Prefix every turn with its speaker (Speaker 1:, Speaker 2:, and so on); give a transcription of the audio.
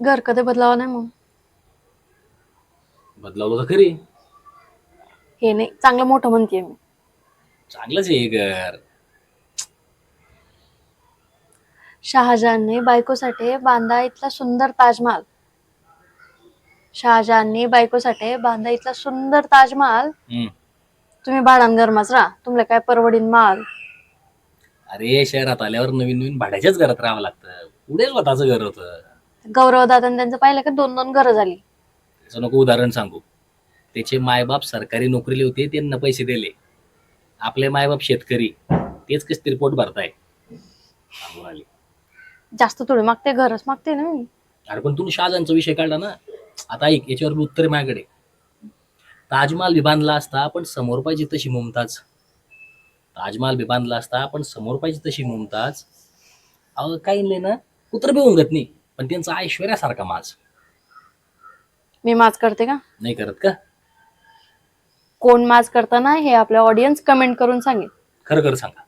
Speaker 1: घर कधी बदलावं नाही मग.
Speaker 2: बदलावलं तर खरी.
Speaker 1: हे नाही, चांगलं मोठं म्हणतेय मी.
Speaker 2: चांगलंच आहे हे घर.
Speaker 1: शहाजहानने बायकोसाठी बांधा इथला सुंदर ताजमहाल. शहाजहानने बायकोसाठी बांधा इथला सुंदर ताजमहाल.
Speaker 2: हम्म.
Speaker 1: तुम्ही भाडान गरमाच राहा, तुम्हाला काय परवडीन माल.
Speaker 2: अरे शहरात आल्यावर नवीन नवीन भाड्याच्याच घरात राहावं लागतं. पुढे स्वतःचं घर होतं.
Speaker 1: गौरव दादा त्यांचं पाहिलं का, 2-2 घरं झाली.
Speaker 2: त्याचं नको उदाहरण सांगू. त्याचे मायबाप सरकारी नोकरीले होते, त्यांना पैसे दिले. आपले मायबाप शेतकरी, तेच कस तरी पोट भरताय. सांगून आली.
Speaker 1: जास्त थोडी मागते, घरच मागते ना मी.
Speaker 2: अरे पण तुम्ही शहाजहानचा विषय काढला ना. आता ऐक, याच्यावर उत्तर आहे माझ्याकडे. ताजमहाल बी बांधला असता पण समोर पाहिजे तशी मुमताज. ताजमहाल बी बांधला असता पण समोर पाहिजे तशी मुमताज. अहो काही नाही ना, कुत्र बी उंगत नाही, पण त्यांचा ऐश्वर्यासारखा माज.
Speaker 1: मी माज करते का?
Speaker 2: नाही करत का?
Speaker 1: कोण माज करताना हे आपल्या ऑडियन्स कमेंट करून सांगेल.
Speaker 2: खरं खरं सांगा.